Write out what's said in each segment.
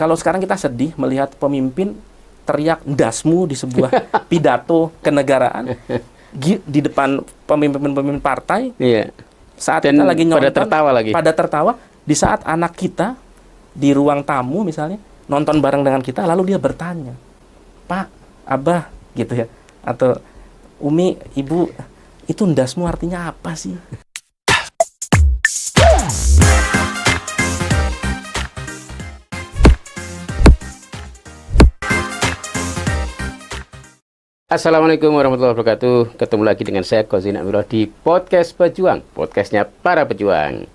kalau sekarang kita sedih melihat pemimpin teriak ndasmu di sebuah pidato kenegaraan di depan pemimpin-pemimpin partai. Iya. Saat Dan kita lagi nonton, pada tertawa, di saat anak kita di ruang tamu misalnya nonton bareng dengan kita, lalu dia bertanya, Pak, Abah, gitu ya, atau Umi, Ibu, itu ndasmu artinya apa sih? Assalamualaikum warahmatullahi wabarakatuh. Ketemu lagi dengan saya Kozin Amirullah di Podcast Pejuang, podcastnya para pejuang.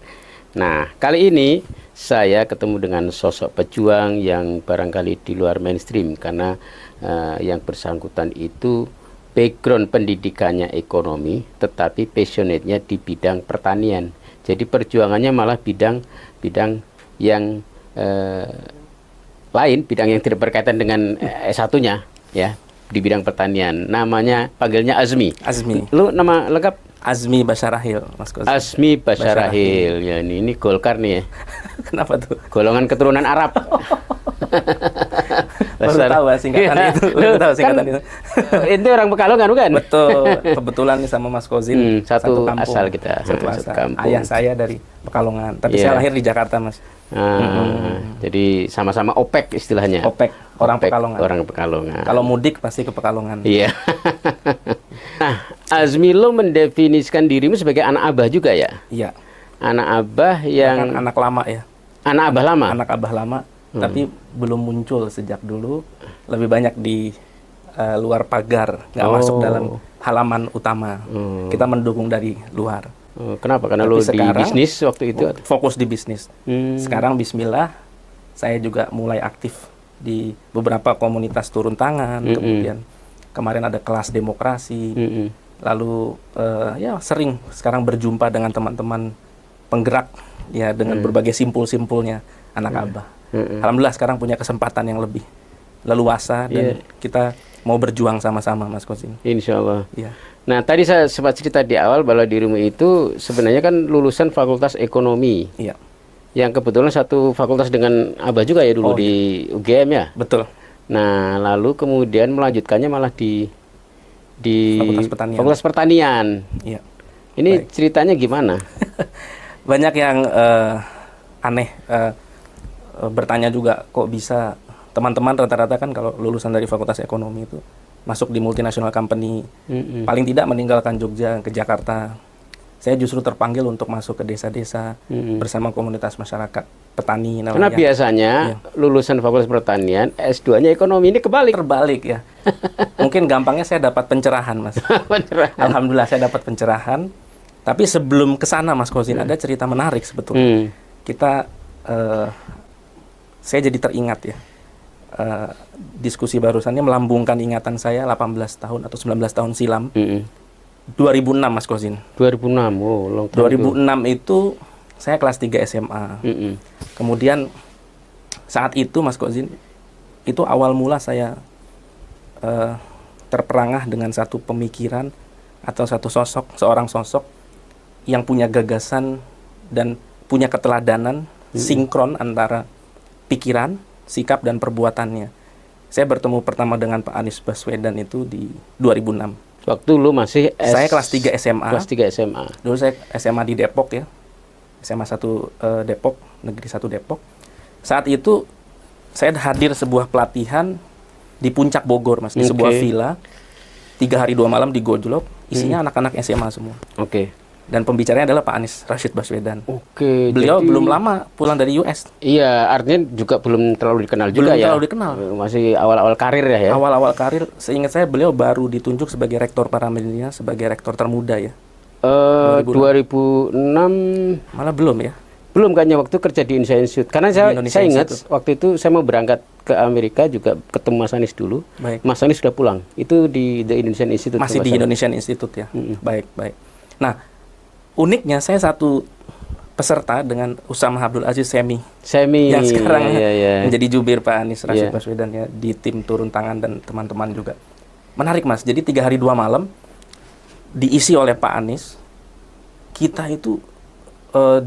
Nah, kali ini saya ketemu dengan sosok pejuang yang barangkali di luar mainstream, karena yang bersangkutan itu background pendidikannya ekonomi, tetapi passionate-nya di bidang pertanian. Jadi perjuangannya malah bidang yang lain, bidang yang tidak berkaitan dengan S1-nya, ya, di bidang pertanian. Namanya, panggilnya Azmi. Azmi. Lu nama lengkap? Azmi Basyarahil, Mas Kozin. Azmi Basyarahil. Ya, ini Golkar nih ya. Kenapa tuh? Golongan keturunan Arab. Baru tahu singkatan itu. Baru tahu singkatan itu. Itu orang Pekalongan bukan? Betul. Kebetulan nih sama Mas Kozin satu kampung. asal kita. Satu asal. Ayah saya dari Pekalongan, tapi Yeah. saya lahir di Jakarta, Mas. Jadi sama-sama OPEC istilahnya. OPEC, orang OPEC, Pekalongan. Orang Pekalongan. Kalau mudik pasti ke Pekalongan. Iya. Nah, Azmi, lo mendefinisikan dirimu sebagai anak abah juga ya? Iya. Anak abah yang... Bahkan anak lama ya. Anak abah lama? Anak abah lama, tapi belum muncul sejak dulu. Lebih banyak di luar pagar, nggak masuk dalam halaman utama. Kita mendukung dari luar. Kenapa? Karena Tapi lo di sekarang, bisnis waktu itu? Fokus di bisnis. Sekarang bismillah, saya juga mulai aktif di beberapa komunitas turun tangan. Kemudian kemarin ada kelas demokrasi. Lalu ya sering sekarang berjumpa dengan teman-teman penggerak ya, dengan berbagai simpul-simpulnya anak abah. Alhamdulillah sekarang punya kesempatan yang lebih leluasa dan kita mau berjuang sama-sama, Mas Kozin. Insya Allah. Iya. Nah, tadi saya sempat cerita di awal bahwa dirimu itu sebenarnya kan lulusan Fakultas Ekonomi. Iya. Yang kebetulan satu fakultas dengan Abah juga ya dulu di UGM ya. Betul. Nah, lalu kemudian melanjutkannya malah di Fakultas Pertanian. Iya. Ini ceritanya gimana? Banyak yang aneh, bertanya juga kok bisa. Teman-teman rata-rata kan kalau lulusan dari Fakultas Ekonomi itu masuk di multinational company, paling tidak meninggalkan Jogja ke Jakarta. Saya justru terpanggil untuk masuk ke desa-desa bersama komunitas masyarakat petani namanya. Karena biasanya lulusan Fakultas Pertanian S2-nya ekonomi, ini terbalik ya. Mungkin gampangnya saya dapat pencerahan, Mas. Pencerahan. Alhamdulillah saya dapat pencerahan. Tapi sebelum ke sana, Mas Kozin, ada cerita menarik sebetulnya. Saya jadi teringat ya. Diskusi barusannya melambungkan ingatan saya 18 tahun atau 19 tahun silam. 2006, Mas Kozin. 2006, long time 2006 itu saya kelas 3 SMA. Kemudian saat itu, Mas Kozin, itu awal mula saya terperangah dengan satu pemikiran atau satu sosok, seorang sosok yang punya gagasan dan punya keteladanan sinkron antara pikiran, sikap dan perbuatannya. Saya bertemu pertama dengan Pak Anies Baswedan itu di 2006. Waktu lu masih saya kelas 3 SMA. Kelas 3 SMA. Dulu saya SMA di Depok ya. SMA 1 Depok, Negeri 1 Depok. Saat itu saya hadir sebuah pelatihan di Puncak Bogor, Mas, di sebuah villa. 3 hari 2 malam di Gojlok, isinya anak-anak SMA semua. Dan pembicaranya adalah Pak Anies Rashid Baswedan. Beliau belum lama pulang dari US. Iya, artinya juga belum terlalu dikenal juga ya. Belum terlalu dikenal. Masih awal-awal karir ya. Awal-awal karir, seingat saya beliau baru ditunjuk sebagai rektor Paramedia, sebagai rektor termuda ya. 2006 malah belum ya. Belum kayaknya, waktu kerja di Indonesia Institute. Karena saya ingat waktu itu saya mau berangkat ke Amerika juga ketemu Mas Anies dulu. Baik. Mas Anies sudah pulang. Itu di The Indonesian Institute. Masih di Indonesian Institute ya. Baik. Nah, uniknya saya satu peserta dengan Usama Abdul Aziz Semi yang sekarang menjadi jubir Pak Anies Rashid Baswedan ya, di tim turun tangan dan teman-teman juga. Menarik, Mas. Jadi 3 hari 2 malam diisi oleh Pak Anies. Kita itu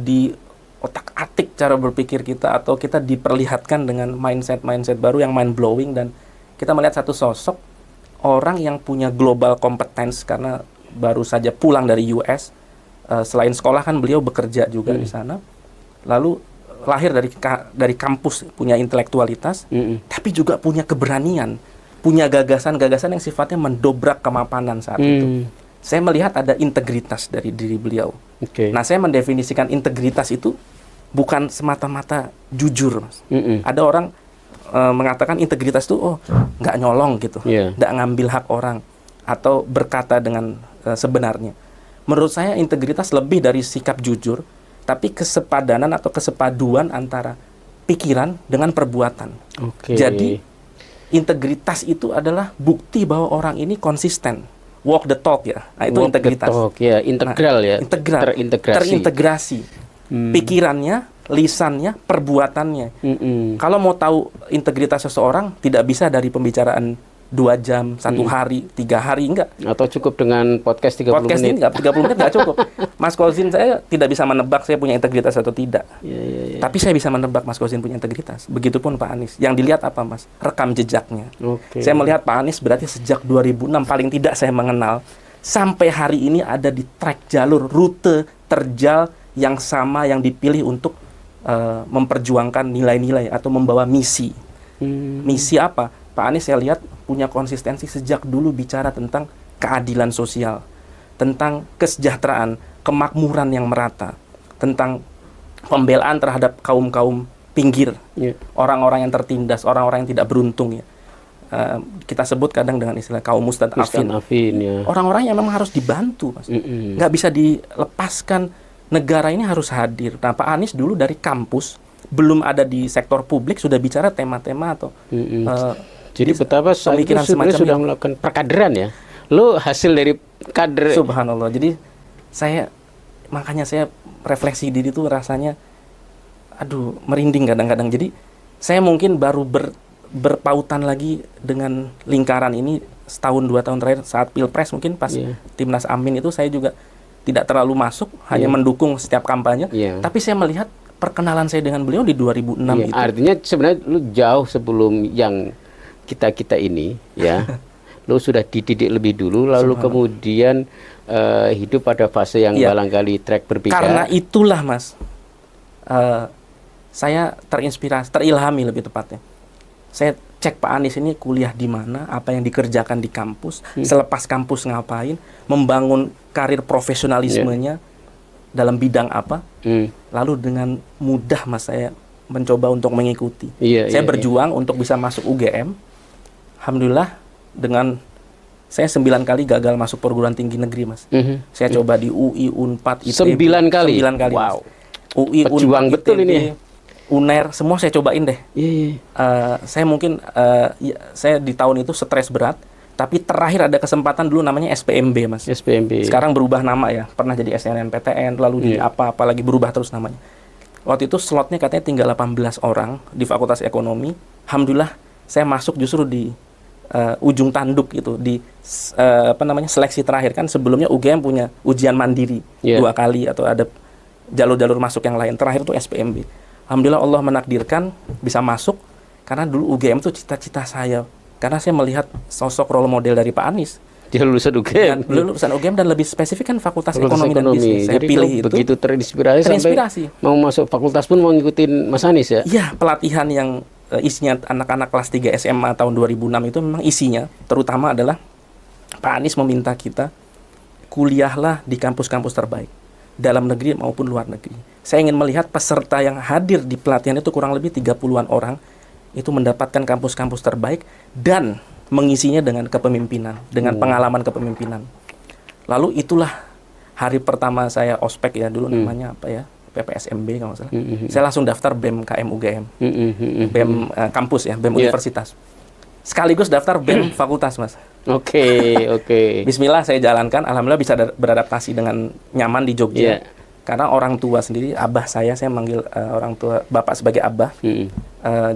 di otak-atik cara berpikir kita atau kita diperlihatkan dengan mindset baru yang mind blowing, dan kita melihat satu sosok orang yang punya global competence karena baru saja pulang dari US. Selain sekolah kan beliau bekerja juga di sana. Lalu lahir dari kampus, punya intelektualitas, tapi juga punya keberanian, punya gagasan-gagasan yang sifatnya mendobrak kemapanan saat itu. Saya melihat ada integritas dari diri beliau. Nah, saya mendefinisikan integritas itu bukan semata-mata jujur, Mas. Ada orang mengatakan integritas itu nggak nyolong gitu, nggak ngambil hak orang atau berkata dengan sebenarnya. Menurut saya integritas lebih dari sikap jujur, tapi kesepadanan atau kesepaduan antara pikiran dengan perbuatan. Jadi integritas itu adalah bukti bahwa orang ini konsisten, walk the talk ya. Nah, itu integritas. Integral ya. Terintegrasi. Pikirannya, lisannya, perbuatannya. Kalau mau tahu integritas seseorang, tidak bisa dari pembicaraan 2 jam, 1 hari, 3 hari, enggak. Atau cukup dengan podcast 30 menit. Enggak, 30 menit enggak cukup. Mas Kozin, saya tidak bisa menebak saya punya integritas atau tidak. Tapi saya bisa menebak Mas Kozin punya integritas. Begitupun Pak Anies. Yang dilihat apa, Mas? Rekam jejaknya. Saya melihat Pak Anies berarti sejak 2006 paling tidak saya mengenal, sampai hari ini ada di track jalur rute terjal yang sama yang dipilih untuk memperjuangkan nilai-nilai atau membawa misi. Misi apa? Pak Anies saya lihat punya konsistensi sejak dulu bicara tentang keadilan sosial, tentang kesejahteraan, kemakmuran yang merata, tentang pembelaan terhadap kaum-kaum pinggir, orang-orang yang tertindas, orang-orang yang tidak beruntung ya. Kita sebut kadang dengan istilah kaum Ustadz Afin. Orang-orang yang memang harus dibantu, Mas. Nggak bisa dilepaskan, negara ini harus hadir. Nah, Pak Anies dulu dari kampus, belum ada di sektor publik, sudah bicara tema-tema atau jadi betapa saat itu sebenarnya sudah melakukan perkaderan ya. Lo hasil dari kader. Subhanallah. Jadi makanya saya refleksi diri tuh rasanya merinding kadang-kadang. Jadi saya mungkin baru berpautan lagi dengan lingkaran ini setahun 2 tahun terakhir saat Pilpres, mungkin pas Timnas Amin itu saya juga tidak terlalu masuk, hanya mendukung setiap kampanye. Tapi saya melihat perkenalan saya dengan beliau di 2006 itu. Artinya sebenarnya lu jauh sebelum yang kita ini ya. Lu sudah dididik lebih dulu, lalu kemudian hidup pada fase yang barangkali track berbeda. Karena itulah, Mas, saya terinspirasi, terilhami lebih tepatnya. Saya cek Pak Anies ini kuliah di mana, apa yang dikerjakan di kampus, selepas kampus ngapain, membangun karir profesionalismenya dalam bidang apa. Lalu dengan mudah, Mas, saya mencoba untuk mengikuti. Saya berjuang untuk bisa masuk UGM. Alhamdulillah, saya 9 kali gagal masuk perguruan tinggi negeri, Mas. Saya coba di UI, Unpad, ITB. 9 kali? 9 kali. Wow. UI, Pejuang Unpad, betul ITB, ini. UNER, semua saya cobain deh. Saya mungkin, saya di tahun itu stres berat, tapi terakhir ada kesempatan dulu namanya SPMB, Mas. SPMB. Sekarang berubah nama ya, pernah jadi SNMPTN, lalu jadi apa lagi berubah terus namanya. Waktu itu slotnya katanya tinggal 18 orang di Fakultas Ekonomi. Alhamdulillah, saya masuk justru di ujung tanduk gitu, di seleksi terakhir. Kan sebelumnya UGM punya ujian mandiri 2 kali atau ada jalur-jalur masuk yang lain. Terakhir itu SPMB. Alhamdulillah Allah menakdirkan bisa masuk, karena dulu UGM itu cita-cita saya. Karena saya melihat sosok role model dari Pak Anies. Dia lulusan UGM. Lulusan UGM dan lebih spesifik kan Fakultas Ekonomi dan Bisnis. Saya jadi pilih itu. Begitu terinspirasi sampai mau masuk fakultas pun mau ngikutin Mas Anies ya? Iya, pelatihan yang isinya anak-anak kelas 3 SMA tahun 2006 itu memang isinya terutama adalah Pak Anies meminta kita kuliahlah di kampus-kampus terbaik, dalam negeri maupun luar negeri. Saya ingin melihat peserta yang hadir di pelatihan itu kurang lebih 30-an orang itu mendapatkan kampus-kampus terbaik dan mengisinya dengan kepemimpinan, dengan pengalaman kepemimpinan. Lalu itulah hari pertama saya ospek ya, dulu namanya apa ya, PPSMB kalau nggak salah. Saya langsung daftar BEM KM UGM, BEM kampus ya, BEM universitas. Sekaligus daftar BEM fakultas, Mas. Oke. Bismillah saya jalankan, alhamdulillah bisa beradaptasi dengan nyaman di Jogja. Karena orang tua sendiri, abah saya manggil orang tua bapak sebagai abah,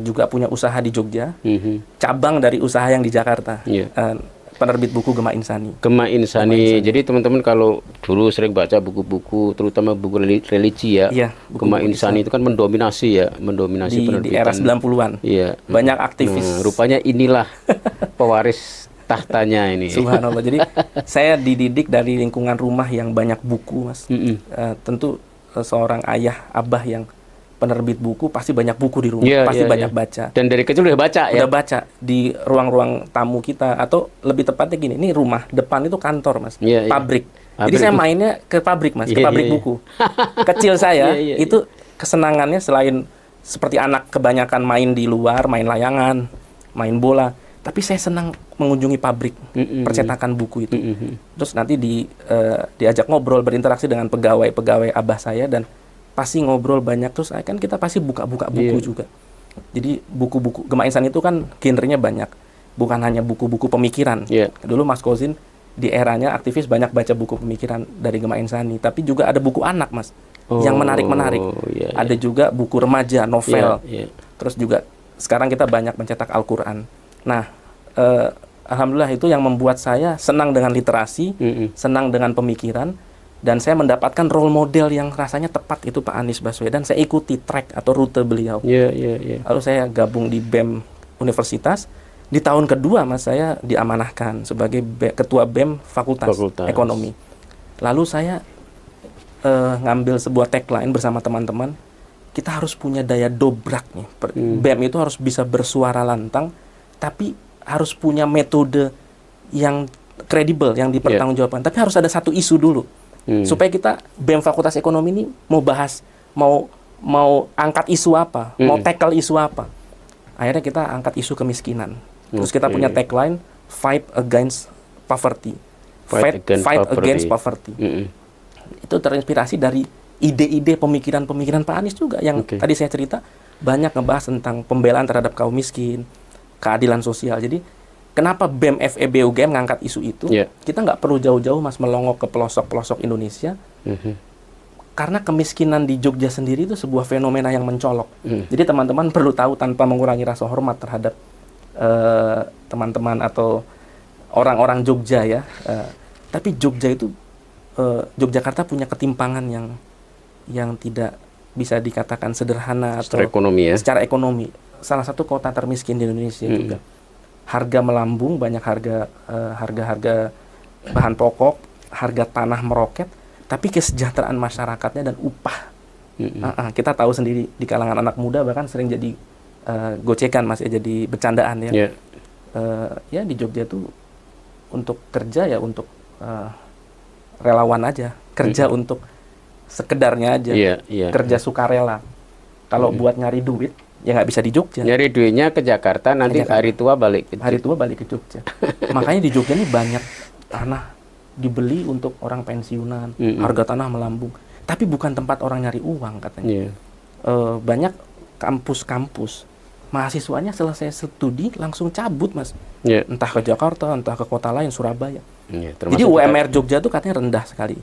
juga punya usaha di Jogja, cabang dari usaha yang di Jakarta. penerbit buku Gema Insani. Gema Insani. Jadi teman-teman kalau dulu sering baca buku-buku, terutama buku religi ya, Iya, Gema Insani itu kan mendominasi di penerbitan. era 90-an. Iya. Banyak aktivis. Nah, rupanya inilah pewaris tahtanya ini. Subhanallah. Jadi saya dididik dari lingkungan rumah yang banyak buku, Mas. Tentu seorang ayah, abah yang penerbit buku pasti banyak buku di rumah, pasti banyak baca. Dan dari kecil udah baca ya? Udah baca di ruang-ruang tamu kita, atau lebih tepatnya gini, ini rumah, depan itu kantor, Mas, pabrik. Jadi saya mainnya ke pabrik, Mas, ke pabrik buku. Kecil saya itu kesenangannya selain seperti anak kebanyakan main di luar, main layangan, main bola, tapi saya senang mengunjungi pabrik percetakan buku itu. Terus nanti diajak ngobrol, berinteraksi dengan pegawai abah saya, dan pasti ngobrol banyak, terus kan kita pasti buka-buka buku juga. Jadi buku-buku Gema Insani itu kan genrenya banyak, bukan hanya buku-buku pemikiran. Dulu Mas Kozin di eranya aktivis banyak baca buku pemikiran dari Gema Insani, tapi juga ada buku anak, Mas, yang menarik-menarik. Ada juga buku remaja, novel. Terus juga sekarang kita banyak mencetak Al-Quran. Nah, alhamdulillah itu yang membuat saya senang dengan literasi, senang dengan pemikiran. Dan saya mendapatkan role model yang rasanya tepat, itu Pak Anies Baswedan. Saya ikuti track atau rute beliau. Lalu saya gabung di BEM Universitas. Di tahun kedua, Mas, saya diamanahkan sebagai ketua BEM Fakultas Ekonomi. Lalu saya ngambil sebuah tagline bersama teman-teman. Kita harus punya daya dobrak nih. BEM itu harus bisa bersuara lantang, tapi harus punya metode yang kredibel, yang dipertanggungjawabkan. Tapi harus ada satu isu dulu. Supaya kita BEM Fakultas Ekonomi ini mau bahas, mau angkat isu apa, mau tackle isu apa. Akhirnya kita angkat isu kemiskinan. Terus kita punya tagline, fight against poverty. Fight against poverty. Itu terinspirasi dari ide-ide pemikiran Pak Anies juga, yang tadi saya cerita banyak ngebahas tentang pembelaan terhadap kaum miskin, keadilan sosial. Jadi kenapa BEM FEB UGM ngangkat isu itu? Kita nggak perlu jauh-jauh, Mas, melongok ke pelosok-pelosok Indonesia. Karena kemiskinan di Jogja sendiri itu sebuah fenomena yang mencolok. Jadi teman-teman perlu tahu, tanpa mengurangi rasa hormat terhadap teman-teman atau orang-orang Jogja ya. Tapi Jogja itu, Yogyakarta punya ketimpangan yang tidak bisa dikatakan sederhana secara atau ekonomi ya. Secara ekonomi, salah satu kota termiskin di Indonesia juga. Harga melambung, banyak harga bahan pokok, harga tanah meroket, tapi kesejahteraan masyarakatnya dan upah. Kita tahu sendiri di kalangan anak muda bahkan sering jadi gocekan, Mas, ya, jadi bercandaan ya. Ya di Jogja tuh untuk kerja ya untuk relawan aja, kerja untuk sekedarnya aja, kerja sukarela. Kalau buat nyari duit ya nggak bisa di Jogja. Nyari duitnya ke Jakarta, nanti hari tua balik ke Jogja. Makanya di Jogja ini banyak tanah dibeli untuk orang pensiunan, harga tanah melambung. Tapi bukan tempat orang nyari uang katanya. Banyak kampus-kampus, mahasiswanya selesai studi langsung cabut, Mas. Entah ke Jakarta, entah ke kota lain, Surabaya. Jadi UMR Jogja tuh katanya rendah sekali.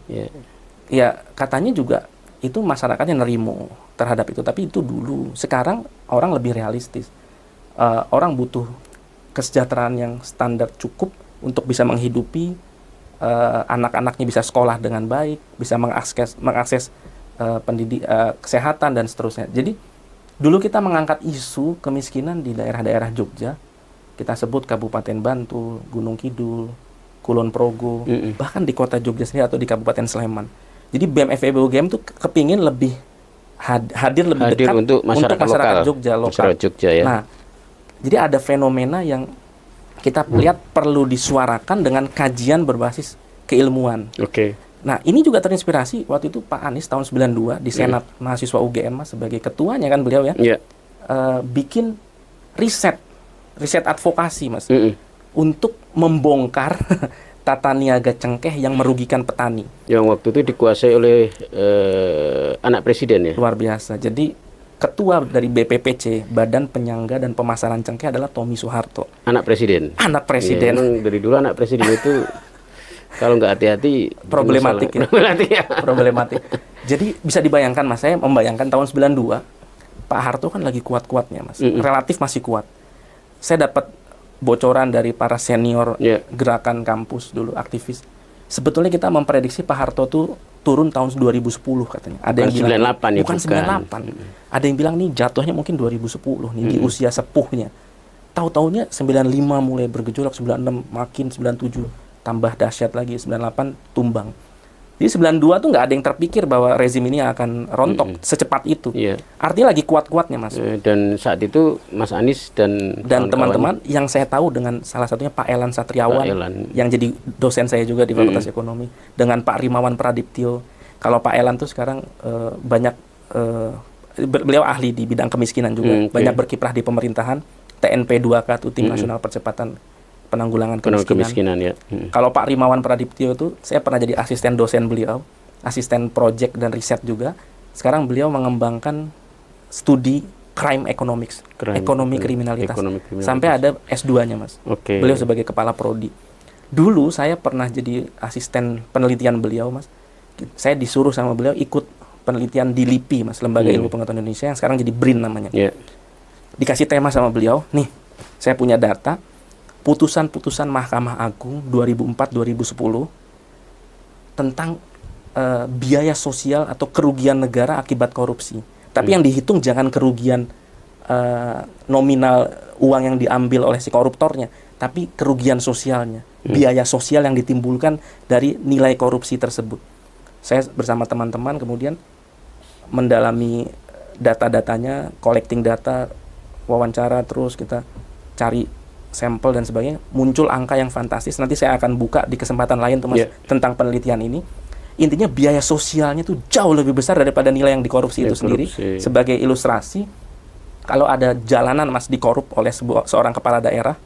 Ya katanya juga itu masyarakatnya nerimo terhadap itu, tapi itu dulu. Sekarang orang lebih realistis. Orang butuh kesejahteraan yang standar cukup untuk bisa menghidupi anak-anaknya, bisa sekolah dengan baik, bisa mengakses kesehatan dan seterusnya. Jadi dulu kita mengangkat isu kemiskinan di daerah-daerah Jogja. Kita sebut Kabupaten Bantul, Gunung Kidul, Kulon Progo, bahkan di kota Jogja sendiri atau di Kabupaten Sleman. Jadi BEM FEB UGM tuh kepingin lebih hadir lebih dekat untuk masyarakat Jogja lokal. Jogja, ya. Nah, jadi ada fenomena yang kita lihat perlu disuarakan dengan kajian berbasis keilmuan. Nah, ini juga terinspirasi waktu itu Pak Anies tahun 92 di Senat Mahasiswa UGM, Mas, sebagai ketuanya kan beliau ya. Bikin riset advokasi, Mas, untuk membongkar tata niaga cengkeh yang merugikan petani. Yang waktu itu dikuasai oleh anak presiden ya? Luar biasa. Jadi ketua dari BPPC, Badan Penyangga dan Pemasaran Cengkeh, adalah Tommy Soeharto. Anak presiden? Anak presiden. Ya, dari dulu anak presiden itu kalau nggak hati-hati problematik ya. Problematik. Jadi bisa dibayangkan, Mas, saya membayangkan tahun 92, Pak Harto kan lagi kuat-kuatnya, Mas. Relatif masih kuat. Saya dapat bocoran dari para senior Yeah. gerakan kampus dulu, aktivis. Sebetulnya kita memprediksi Pak Harto tuh turun tahun 2010 katanya. Ada yang bilang 98 ya, bukan 98. Ada yang bilang nih jatuhnya mungkin 2010 nih di usia sepuhnya. Tahu-taunya 95 mulai bergejolak, 96 makin 97 tambah dahsyat lagi, 98 tumbang. Jadi 92 tuh nggak ada yang terpikir bahwa rezim ini akan rontok secepat itu. Iya. Artinya lagi kuat-kuatnya, Mas. Dan saat itu Mas Anies dan Teman-teman yang saya tahu dengan salah satunya Pak Elan Satriawan Pak Elan. yang jadi dosen saya juga di Fakultas Ekonomi, dengan Pak Rimawan Pradiptyo. Kalau Pak Elan tuh sekarang banyak beliau ahli di bidang kemiskinan juga, banyak berkiprah di pemerintahan. TNP 2K itu Tim Nasional Percepatan Penanggulangan Kemiskinan. Ya. Kalau Pak Rimawan Pradiptyo itu saya pernah jadi asisten dosen beliau, asisten project dan riset juga. Sekarang beliau mengembangkan studi crime economics, ekonomi kriminalitas. Sampai ada S2-nya, Mas. Oke. Beliau sebagai kepala prodi. Dulu saya pernah jadi asisten penelitian beliau, Mas. Saya disuruh sama beliau ikut penelitian di LIPI, Mas, Lembaga Ilmu Pengetahuan Indonesia yang sekarang jadi BRIN namanya. Yeah. Dikasih tema sama beliau, nih, saya punya data putusan-putusan Mahkamah Agung 2004-2010 tentang biaya sosial atau kerugian negara akibat korupsi. Tapi yang dihitung jangan kerugian nominal uang yang diambil oleh si koruptornya, tapi kerugian sosialnya, biaya sosial yang ditimbulkan dari nilai korupsi tersebut. Saya bersama teman-teman kemudian mendalami data-datanya, collecting data, wawancara, terus kita cari sampel dan sebagainya, muncul angka yang fantastis. Nanti saya akan buka di kesempatan lain tuh, Mas, tentang penelitian ini. Intinya biaya sosialnya tuh jauh lebih besar daripada nilai yang dikorupsi itu sendiri. Sebagai ilustrasi, kalau ada jalanan, Mas, dikorup oleh seorang kepala daerah,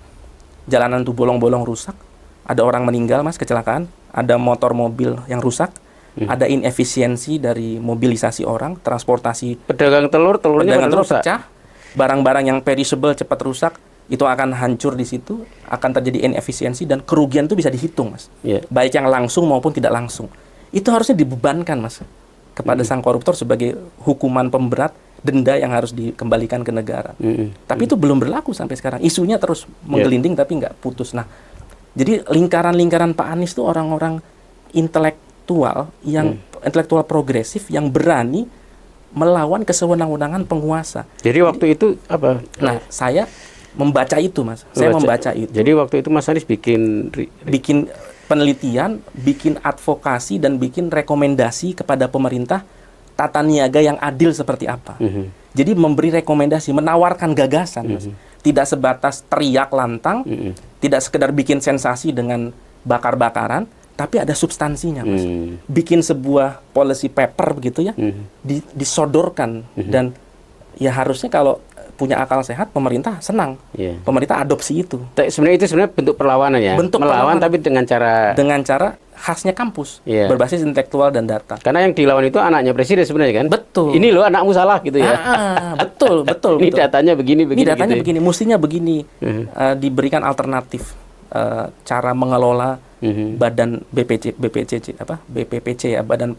jalanan tuh bolong-bolong rusak, ada orang meninggal, Mas, kecelakaan, ada motor mobil yang rusak, ada inefisiensi dari mobilisasi orang, transportasi, pedagang telurnya rusak, pecah, barang-barang yang perishable cepat rusak, itu akan hancur di situ, akan terjadi inefisiensi dan kerugian itu bisa dihitung, Mas. Baik yang langsung maupun tidak langsung. Itu harusnya dibebankan, Mas, kepada sang koruptor sebagai hukuman pemberat, denda yang harus dikembalikan ke negara. Tapi itu belum berlaku sampai sekarang. Isunya terus menggelinding tapi nggak putus. Nah, jadi lingkaran-lingkaran Pak Anies itu orang-orang intelektual yang intelektual progresif yang berani melawan kesewenang-wenangan penguasa. Jadi waktu itu apa? Nah, saya membaca itu, Mas. Saya membaca itu. Jadi waktu itu Mas Anies bikin penelitian, bikin advokasi dan bikin rekomendasi kepada pemerintah tata niaga yang adil seperti apa. Jadi memberi rekomendasi, menawarkan gagasan, Mas. Tidak sebatas teriak lantang, tidak sekedar bikin sensasi dengan bakar-bakaran, tapi ada substansinya, Mas. Bikin sebuah policy paper begitu ya, disodorkan dan ya harusnya kalau punya akal sehat, pemerintah senang. Pemerintah adopsi itu. Sebenarnya itu bentuk perlawanan ya. Bentuk melawan tapi dengan cara khasnya kampus, berbasis intelektual dan data. Karena yang dilawan itu anaknya presiden sebenarnya kan. Betul. Ini loh anakmu salah gitu ya. Betul. Ini datanya begini. Ini datanya gitu. begini, mestinya begini. Diberikan alternatif cara mengelola badan BPPC ya, badan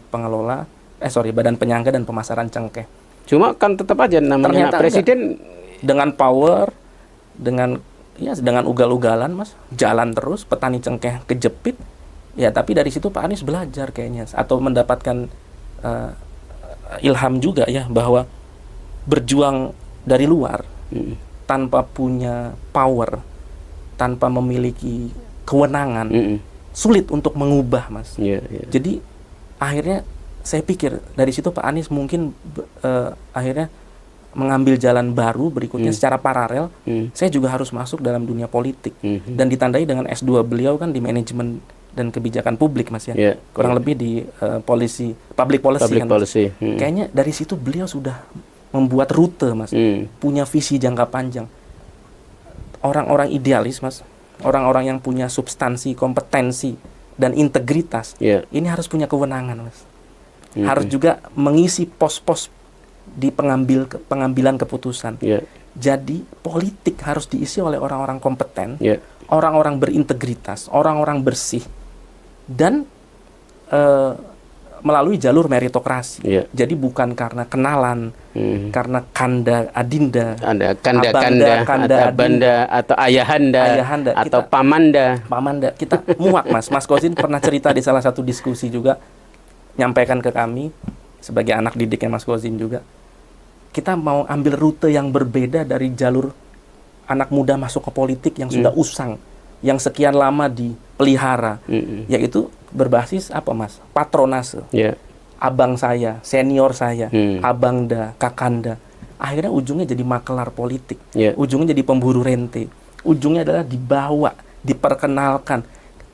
penyangga dan pemasaran cengkeh. Cuma kan tetap aja namanya presiden dengan power, dengan ugal-ugalan, Mas, jalan terus, petani cengkeh kejepit. Ya, tapi dari situ Pak Anies belajar kayaknya atau mendapatkan ilham juga ya bahwa berjuang dari luar tanpa punya power, tanpa memiliki kewenangan, sulit untuk mengubah, Mas. Jadi akhirnya saya pikir dari situ Pak Anies mungkin akhirnya mengambil jalan baru berikutnya secara paralel. Saya juga harus masuk dalam dunia politik dan ditandai dengan S2 beliau kan di manajemen dan kebijakan publik, Mas ya. Kurang lebih di public policy kan. Kayaknya dari situ beliau sudah membuat rute, Mas. Punya visi jangka panjang. Orang-orang idealis, Mas. Orang-orang yang punya substansi, kompetensi dan integritas. Ini harus punya kewenangan, Mas. Harus juga mengisi pos-pos di pengambilan keputusan. Jadi politik harus diisi oleh orang-orang kompeten, orang-orang berintegritas, orang-orang bersih, dan melalui jalur meritokrasi. Yeah. Jadi bukan karena kenalan, karena kanda adinda, kanda abanda atau ayahanda, atau pamanda. Kita muak, Mas Kozin pernah cerita di salah satu diskusi juga, nyampaikan ke kami sebagai anak didiknya Mas Kozin juga, kita mau ambil rute yang berbeda dari jalur anak muda masuk ke politik yang sudah usang, yang sekian lama dipelihara, yaitu berbasis apa, Mas? Patronase. Yeah. Abang saya, senior saya, abangda, kakanda. Akhirnya ujungnya jadi makelar politik. Yeah. Ujungnya jadi pemburu rente. Ujungnya adalah dibawa, diperkenalkan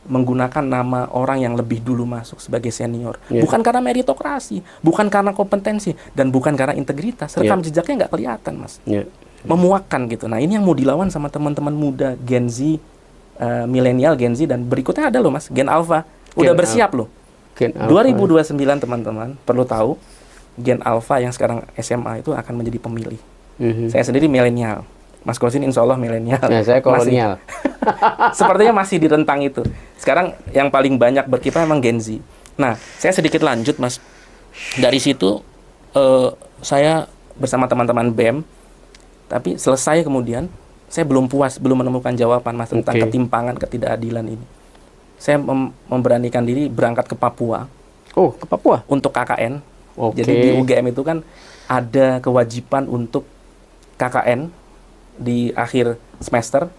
menggunakan nama orang yang lebih dulu masuk sebagai senior. Yeah. Bukan karena meritokrasi, bukan karena kompetensi, dan bukan karena integritas. Rekam jejaknya nggak kelihatan, Mas. Yeah. Memuakkan gitu. Nah, ini yang mau dilawan sama teman-teman muda, Gen Z, milenial, Gen Z, dan berikutnya ada loh, Mas, Gen Alpha. Udah bersiap loh. Gen 2029 teman-teman perlu tahu, Gen Alpha yang sekarang SMA itu akan menjadi pemilih. Saya sendiri milenial. Mas Kozin insya Allah milenial. Nah, saya kolonial. Sepertinya masih di rentang itu. Sekarang yang paling banyak berkiprah memang Gen Z. Nah, saya sedikit lanjut, Mas. Dari situ saya bersama teman-teman BEM, tapi selesai kemudian saya belum puas, belum menemukan jawaban, Mas, tentang ketimpangan, ketidakadilan ini. Saya memberanikan diri berangkat ke Papua. Oh, ke Papua? Untuk KKN. Jadi di UGM itu kan ada kewajiban untuk KKN di akhir semester.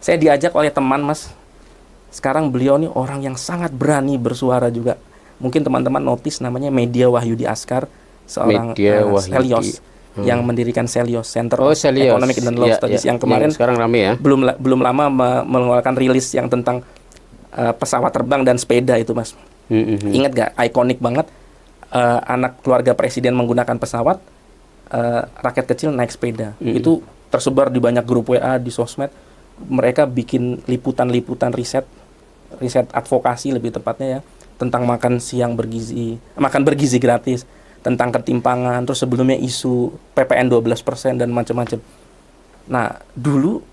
Saya diajak oleh teman, Mas. Sekarang beliau ini orang yang sangat berani bersuara juga. Mungkin teman-teman notice namanya Media Wahyudi Askar, seorang Selios yang mendirikan Selios, Center of Economic and Law Studies, yang kemarin sekarang rame ya. Belum lama mengeluarkan rilis yang tentang pesawat terbang dan sepeda itu, Mas. Ingat gak? Ikonik banget. Anak keluarga presiden menggunakan pesawat, rakyat kecil naik sepeda. Itu tersebar di banyak grup WA, di sosmed. Mereka bikin liputan-liputan riset advokasi lebih tepatnya ya, tentang makan bergizi gratis, tentang ketimpangan, terus sebelumnya isu PPN 12% dan macam-macam. Nah, dulu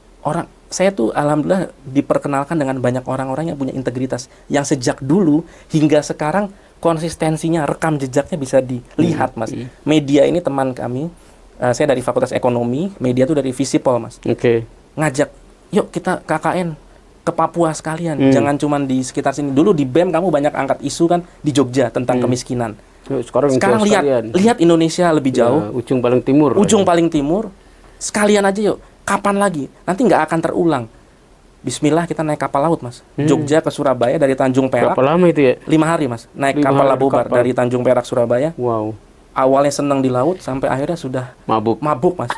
saya tuh alhamdulillah diperkenalkan dengan banyak orang-orang yang punya integritas, yang sejak dulu hingga sekarang konsistensinya, rekam jejaknya bisa dilihat, Mas. Media ini teman kami, saya dari Fakultas Ekonomi, media tuh dari Visipol, Mas. Ngajak, yuk kita KKN ke Papua sekalian, jangan cuma di sekitar sini. Dulu di BEM kamu banyak angkat isu kan di Jogja tentang kemiskinan. Sekarang lihat Indonesia lebih jauh, ujung paling timur. Sekalian aja yuk. Kapan lagi? Nanti nggak akan terulang. Bismillah kita naik kapal laut, Mas. Jogja ke Surabaya dari Tanjung Perak. Berapa lama itu ya? 5 hari, Mas. Naik kapal Labobar dari Tanjung Perak Surabaya. Wow. Awalnya senang di laut sampai akhirnya sudah mabuk, Mas.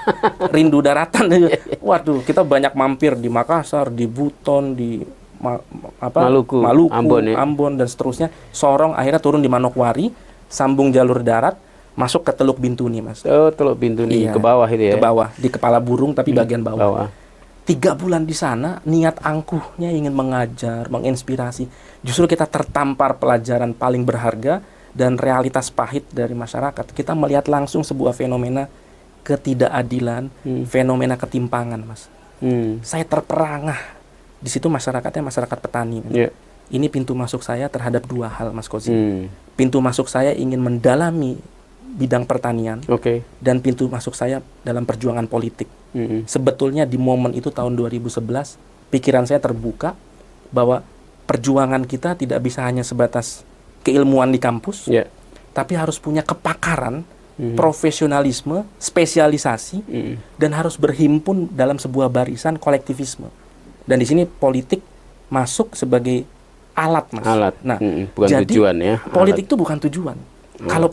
Rindu daratan. Waduh, kita banyak mampir di Makassar, di Buton, di Maluku, Ambon dan seterusnya. Sorong, akhirnya turun di Manokwari, sambung jalur darat, masuk ke Teluk Bintuni, Mas. Oh, Teluk Bintuni, ke bawah itu ya? Ke bawah, di kepala burung tapi bagian bawah. 3 bulan di sana, niat angkuhnya ingin mengajar, menginspirasi. Justru kita tertampar pelajaran paling berharga dan realitas pahit dari masyarakat. Kita melihat langsung sebuah fenomena ketidakadilan, fenomena ketimpangan, Mas. Saya terperangah. Di situ masyarakatnya masyarakat petani. Ini pintu masuk saya terhadap 2 hal, Mas Kozin. Pintu masuk saya ingin mendalami bidang pertanian, dan pintu masuk saya dalam perjuangan politik. Sebetulnya di momen itu tahun 2011, pikiran saya terbuka bahwa perjuangan kita tidak bisa hanya sebatas keilmuan di kampus, tapi harus punya kepakaran, profesionalisme, spesialisasi, dan harus berhimpun dalam sebuah barisan kolektivisme. Dan di sini politik masuk sebagai alat, Mas. Nah, bukan jadi, tujuan ya. Politik itu bukan tujuan. Kalau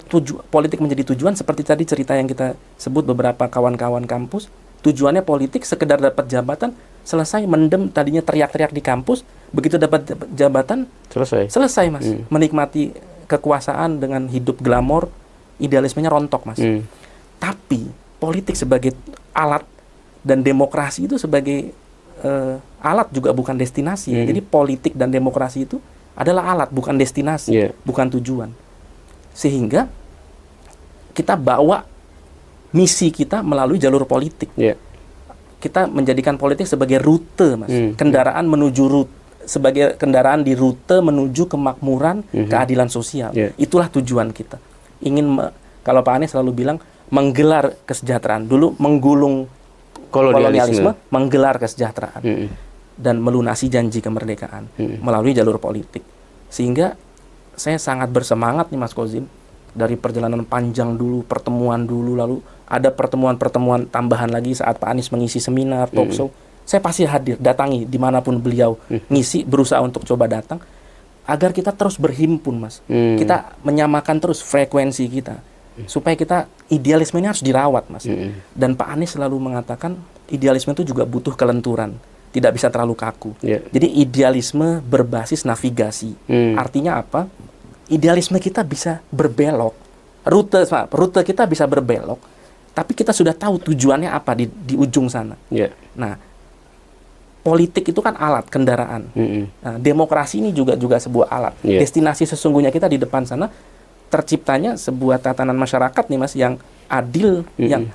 politik menjadi tujuan, seperti tadi cerita yang kita sebut beberapa kawan-kawan kampus, tujuannya politik sekedar dapat jabatan, selesai mendem tadinya teriak-teriak di kampus, begitu dapat jabatan, selesai, Mas. Menikmati kekuasaan dengan hidup glamor, idealismenya rontok, Mas. Tapi politik sebagai alat dan demokrasi itu sebagai alat juga bukan destinasi. Jadi politik dan demokrasi itu adalah alat, bukan destinasi, bukan tujuan. Sehingga kita bawa misi kita melalui jalur politik. Kita menjadikan politik sebagai rute, Mas. Kendaraan menuju sebagai kendaraan di rute menuju kemakmuran, keadilan sosial. Itulah tujuan kita. Kalau Pak Anies selalu bilang menggelar kesejahteraan. Dulu menggulung kolonialisme, menggelar kesejahteraan. Dan melunasi janji kemerdekaan melalui jalur politik. Sehingga saya sangat bersemangat nih Mas Kozin, dari perjalanan panjang dulu, pertemuan dulu, lalu ada pertemuan-pertemuan tambahan lagi saat Pak Anies mengisi seminar, talk show. Saya pasti hadir, datangi dimanapun beliau ngisi, berusaha untuk coba datang, agar kita terus berhimpun, Mas. Kita menyamakan terus frekuensi kita, supaya kita, idealisme ini harus dirawat, Mas. Dan Pak Anies selalu mengatakan, idealisme itu juga butuh kelenturan, tidak bisa terlalu kaku. Jadi idealisme berbasis navigasi. Artinya apa? Idealisme kita bisa berbelok, rute kita bisa berbelok, tapi kita sudah tahu tujuannya apa di ujung sana. Nah, politik itu kan alat, kendaraan. Nah, demokrasi ini juga sebuah alat. Destinasi sesungguhnya kita di depan sana, terciptanya sebuah tatanan masyarakat nih Mas, yang adil, yang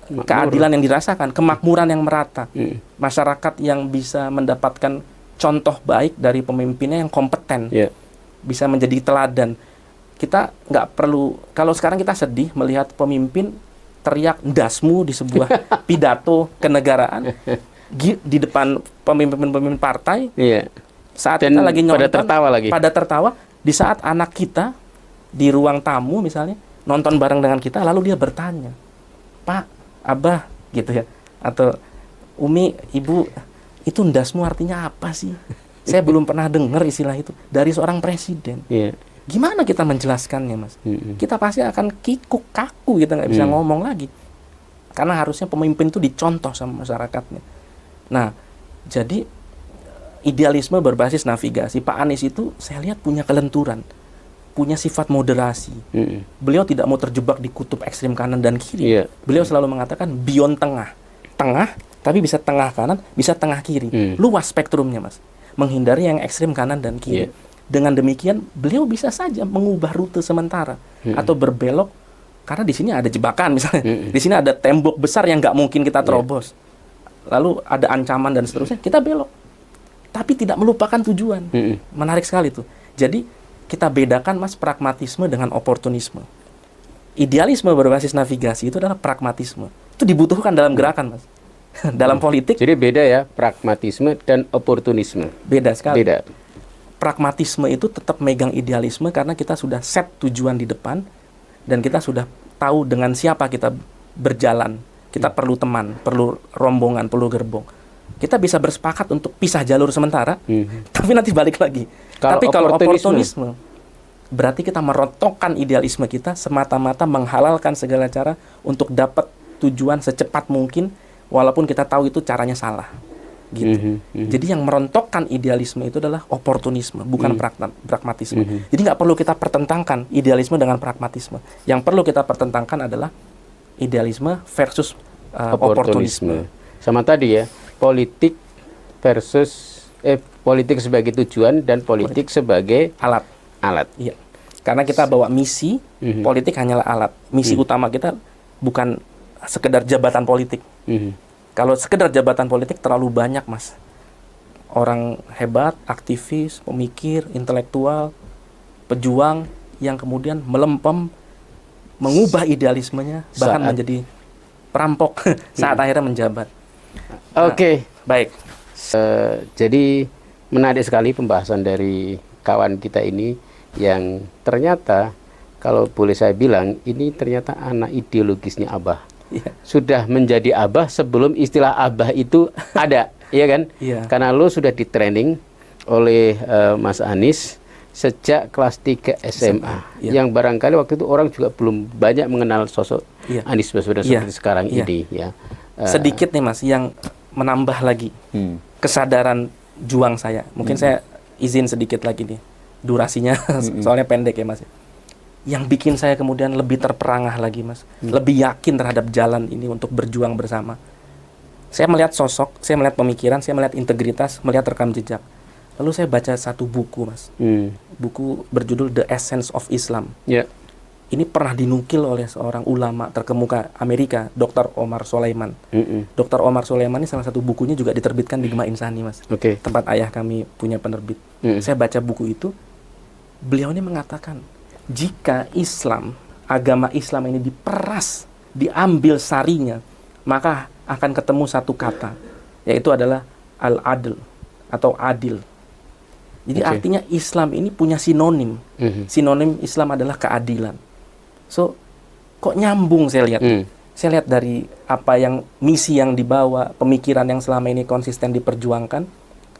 keadilan yang dirasakan, kemakmuran yang merata, masyarakat yang bisa mendapatkan contoh baik dari pemimpinnya yang kompeten, bisa menjadi teladan. Kita nggak perlu, kalau sekarang kita sedih melihat pemimpin teriak ndasmu di sebuah pidato kenegaraan di depan pemimpin-pemimpin partai, saat dan kita lagi nonton, pada tertawa, di saat anak kita di ruang tamu misalnya nonton bareng dengan kita, lalu dia bertanya, Pak, Abah, gitu ya, atau Umi, Ibu, itu ndasmu artinya apa sih? Saya belum pernah dengar istilah itu dari seorang presiden. Gimana kita menjelaskannya, Mas? Kita pasti akan kikuk kaku, kita nggak bisa ngomong lagi, karena harusnya pemimpin itu dicontoh sama masyarakatnya. Nah, jadi idealisme berbasis navigasi. Pak Anies itu saya lihat punya kelenturan, punya sifat moderasi. Beliau tidak mau terjebak di kutub ekstrim kanan dan kiri. Beliau selalu mengatakan beyond tengah, tapi bisa tengah kanan, bisa tengah kiri. Luas spektrumnya, Mas. Menghindari yang ekstrim kanan dan kiri. Dengan demikian, beliau bisa saja mengubah rute sementara atau berbelok, karena di sini ada jebakan misalnya. Di sini ada tembok besar yang nggak mungkin kita terobos. Lalu ada ancaman dan seterusnya, kita belok. Tapi tidak melupakan tujuan. Menarik sekali tuh. Jadi kita bedakan, Mas, pragmatisme dengan oportunisme. Idealisme berbasis navigasi itu adalah pragmatisme. Itu dibutuhkan dalam gerakan, Mas. Dalam politik. Jadi beda ya, pragmatisme dan oportunisme. Beda sekali. Beda. Pragmatisme itu tetap megang idealisme karena kita sudah set tujuan di depan dan kita sudah tahu dengan siapa kita berjalan. Kita perlu teman, perlu rombongan, perlu gerbong. Kita bisa bersepakat untuk pisah jalur sementara, tapi nanti balik lagi. Tapi kalau oportunisme, berarti kita merontokkan idealisme kita semata-mata menghalalkan segala cara untuk dapat tujuan secepat mungkin, walaupun kita tahu itu caranya salah, gitu. Jadi yang merontokkan idealisme itu adalah oportunisme, bukan pragmatisme. Jadi nggak perlu kita pertentangkan idealisme dengan pragmatisme. Yang perlu kita pertentangkan adalah idealisme versus oportunisme. Sama tadi ya, politik versus politik sebagai tujuan dan politik sebagai alat. Iya. Karena kita bawa misi, politik hanyalah alat. Misi utama kita bukan sekedar jabatan politik. Kalau sekedar jabatan politik terlalu banyak, Mas. Orang hebat, aktivis, pemikir, intelektual, pejuang yang kemudian melempem, mengubah idealismenya, bahkan menjadi perampok saat akhirnya menjabat. Oke. Baik. Jadi menarik sekali pembahasan dari kawan kita ini yang ternyata kalau boleh saya bilang ini ternyata anak ideologisnya Abah. Sudah menjadi Abah sebelum istilah Abah itu ada, iya kan? Karena lo sudah di training oleh Mas Anies sejak kelas 3 SMA. Yang barangkali waktu itu orang juga belum banyak mengenal sosok Anies Baswedan seperti sekarang ini ya. Sedikit nih Mas yang menambah lagi kesadaran juang saya. Mungkin saya izin sedikit lagi nih. Durasinya soalnya pendek ya Mas. Yang bikin saya kemudian lebih terperangah lagi, Mas. Lebih yakin terhadap jalan ini untuk berjuang bersama. Saya melihat sosok, saya melihat pemikiran, saya melihat integritas, melihat rekam jejak. Lalu saya baca satu buku, Mas. Buku berjudul The Essence of Islam. ini pernah dinukil oleh seorang ulama terkemuka Amerika, Dr. Omar Sulaiman. Dr. Omar Sulaiman ini salah satu bukunya juga diterbitkan di Gema Insani, Mas. Tempat ayah kami punya penerbit. Saya baca buku itu, beliau ini mengatakan, jika Islam, agama Islam ini diperas, diambil sarinya, maka akan ketemu satu kata, yaitu adalah al-adl atau adil. Jadi artinya Islam ini punya sinonim. Sinonim Islam adalah keadilan. So, kok nyambung saya lihat. Saya lihat dari apa yang misi yang dibawa, pemikiran yang selama ini konsisten diperjuangkan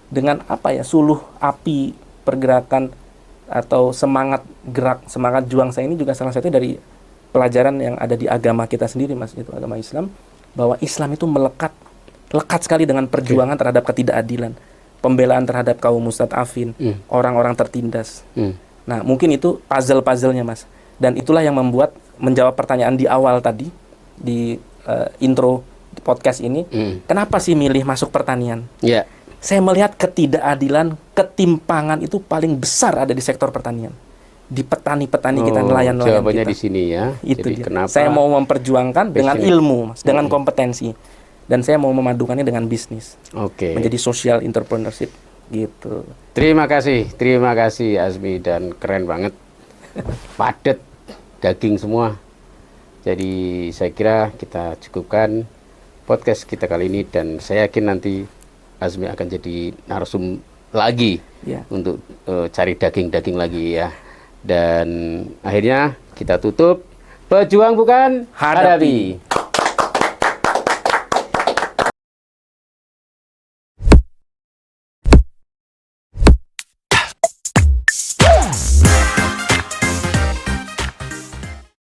dengan apa ya, suluh api pergerakan atau semangat gerak, semangat juang saya ini juga salah satu dari pelajaran yang ada di agama kita sendiri, Mas, itu agama Islam, bahwa Islam itu lekat sekali dengan perjuangan terhadap ketidakadilan, pembelaan terhadap kaum mustadafin, orang-orang tertindas. Nah, mungkin itu puzzle-puzzlenya, Mas. Dan itulah yang menjawab pertanyaan di awal tadi, di intro podcast ini, kenapa sih milih masuk pertanian? Saya melihat ketidakadilan, ketimpangan itu paling besar ada di sektor pertanian. Di petani-petani kita, nelayan-nelayan kita. Jawabannya di sini ya. Itu Jadi dia. kenapa Saya mau memperjuangkan dengan ilmu, Mas, dengan kompetensi. Dan saya mau memadukannya dengan bisnis. Menjadi social entrepreneurship gitu. Terima kasih Azmi, dan keren banget. Padat daging semua. Jadi saya kira kita cukupkan podcast kita kali ini, dan saya yakin nanti Azmi akan jadi narsum lagi untuk cari daging-daging lagi ya. Dan akhirnya kita tutup, pejuang bukan hadapi.